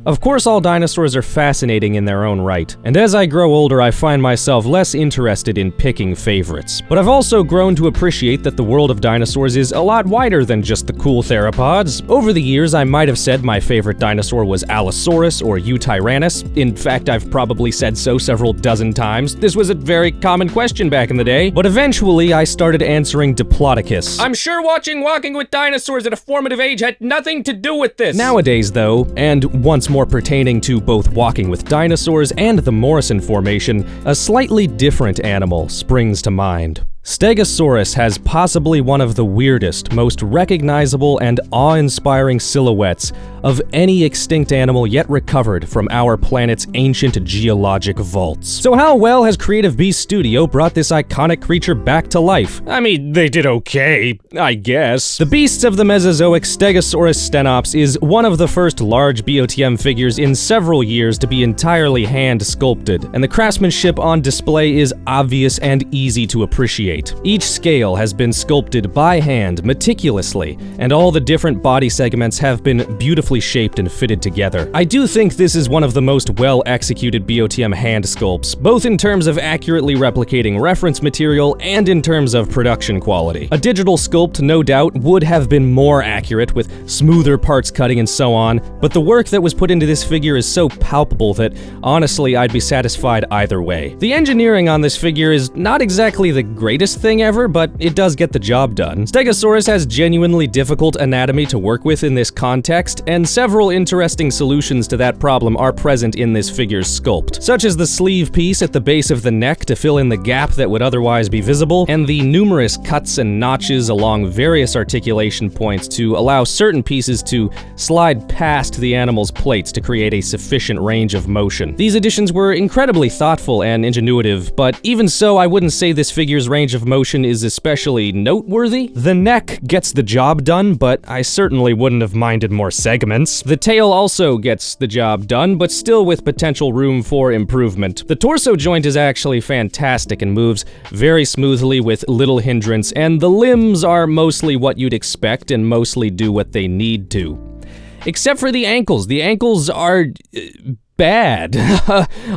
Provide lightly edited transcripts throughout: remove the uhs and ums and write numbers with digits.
Of course, all dinosaurs are fascinating in their own right, and as I grow older, I find myself less interested in picking favorites. But I've also grown to appreciate that the world of dinosaurs is a lot wider than just the cool theropods. Over the years, I might have said my favorite dinosaur was Allosaurus or Eutyrannus. In fact, I've probably said so several dozen times. This was a very common question back in the day, but eventually I started answering Diplodocus. I'm sure watching Walking with Dinosaurs at a formative age had nothing to do with this. Nowadays, though, and once more pertaining to both Walking with Dinosaurs and the Morrison Formation, a slightly different animal springs to mind. Stegosaurus has possibly one of the weirdest, most recognizable, and awe-inspiring silhouettes of any extinct animal yet recovered from our planet's ancient geologic vaults. So how well has Creative Beast Studio brought this iconic creature back to life? I mean, they did okay, I guess. The Beasts of the Mesozoic Stegosaurus stenops is one of the first large BOTM figures in several years to be entirely hand-sculpted, and the craftsmanship on display is obvious and easy to appreciate. Each scale has been sculpted by hand, meticulously, and all the different body segments have been beautifully shaped and fitted together. I do think this is one of the most well-executed BOTM hand sculpts, both in terms of accurately replicating reference material and in terms of production quality. A digital sculpt, no doubt, would have been more accurate, with smoother parts cutting and so on, but the work that was put into this figure is so palpable that, honestly, I'd be satisfied either way. The engineering on this figure is not exactly the greatest thing ever, but it does get the job done. Stegosaurus has genuinely difficult anatomy to work with in this context, and several interesting solutions to that problem are present in this figure's sculpt, such as the sleeve piece at the base of the neck to fill in the gap that would otherwise be visible, and the numerous cuts and notches along various articulation points to allow certain pieces to slide past the animal's plates to create a sufficient range of motion. These additions were incredibly thoughtful and ingenuitive, but even so, I wouldn't say this figure's range of motion is especially noteworthy. The neck gets the job done, but I certainly wouldn't have minded more segments. The tail also gets the job done, but still with potential room for improvement. The torso joint is actually fantastic and moves very smoothly with little hindrance, and the limbs are mostly what you'd expect and mostly do what they need to. Except for the ankles. The ankles are bad.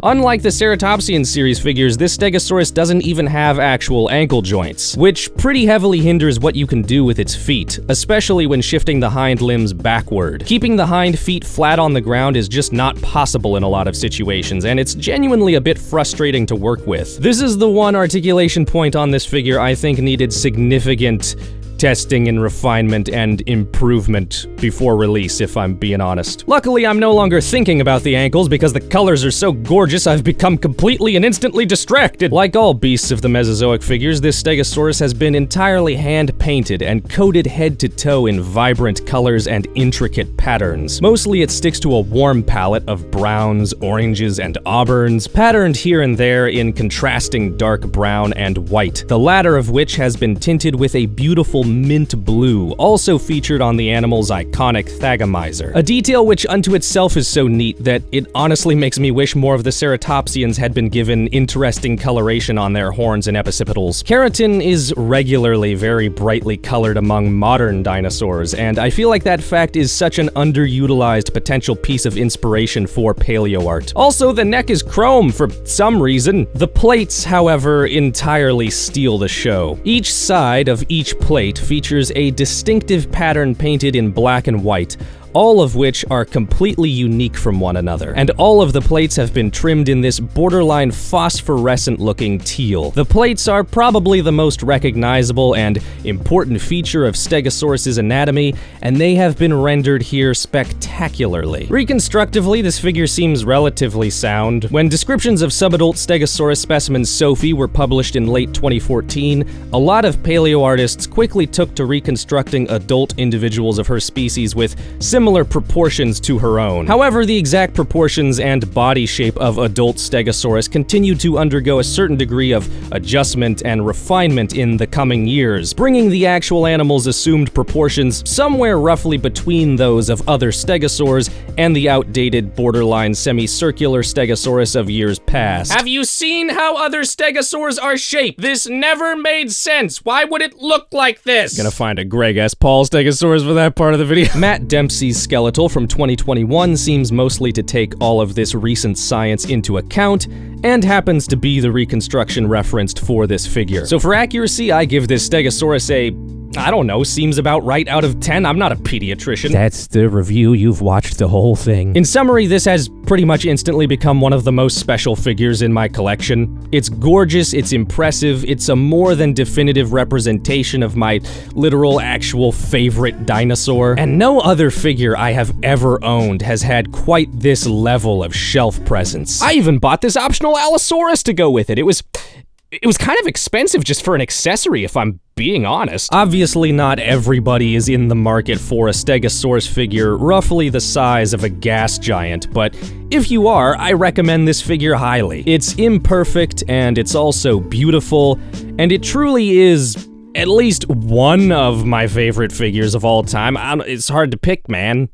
Unlike the Ceratopsian series figures, this Stegosaurus doesn't even have actual ankle joints, which pretty heavily hinders what you can do with its feet, especially when shifting the hind limbs backward. Keeping the hind feet flat on the ground is just not possible in a lot of situations, and it's genuinely a bit frustrating to work with. This is the one articulation point on this figure I think needed significant testing and refinement and improvement before release, if I'm being honest. Luckily, I'm no longer thinking about the ankles because the colors are so gorgeous I've become completely and instantly distracted. Like all beasts of the Mesozoic figures, this Stegosaurus has been entirely hand-painted and coated head to toe in vibrant colors and intricate patterns. Mostly it sticks to a warm palette of browns, oranges, and auburns, patterned here and there in contrasting dark brown and white, the latter of which has been tinted with a beautiful mint blue, also featured on the animal's iconic thagomizer. A detail which unto itself is so neat that it honestly makes me wish more of the Ceratopsians had been given interesting coloration on their horns and epicypitals. Keratin is regularly very brightly colored among modern dinosaurs, and I feel like that fact is such an underutilized potential piece of inspiration for paleo art. Also, the neck is chrome for some reason. The plates, however, entirely steal the show. Each side of each plate features a distinctive pattern painted in black and white, all of which are completely unique from one another. And all of the plates have been trimmed in this borderline phosphorescent-looking teal. The plates are probably the most recognizable and important feature of Stegosaurus's anatomy, and they have been rendered here spectacularly. Reconstructively, this figure seems relatively sound. When descriptions of subadult Stegosaurus specimen Sophie were published in late 2014, a lot of paleo artists quickly took to reconstructing adult individuals of her species with similar proportions to her own. However, the exact proportions and body shape of adult Stegosaurus continue to undergo a certain degree of adjustment and refinement in the coming years, bringing the actual animal's assumed proportions somewhere roughly between those of other stegosaurs and the outdated borderline semicircular Stegosaurus of years past. Have you seen how other stegosaurs are shaped? This never made sense. Why would it look like this? Gonna find a Greg S. Paul Stegosaurus for that part of the video. Matt Dempsey CRIKEY's skeletal from 2021 seems mostly to take all of this recent science into account, and happens to be the reconstruction referenced for this figure. So for accuracy, I give this Stegosaurus a, I don't know, seems about right out of 10. I'm not a pediatrician. That's the review, you've watched the whole thing. In summary, this has pretty much instantly become one of the most special figures in my collection. It's gorgeous, it's impressive, it's a more than definitive representation of my literal, actual favorite dinosaur, and no other figure I have ever owned has had quite this level of shelf presence. I even bought this optional Allosaurus to go with it. It was kind of expensive just for an accessory, if I'm being honest. Obviously, not everybody is in the market for a Stegosaurus figure roughly the size of a gas giant, but if you are, I recommend this figure highly. It's imperfect, and it's also beautiful, and it truly is at least one of my favorite figures of all time. It's hard to pick, man.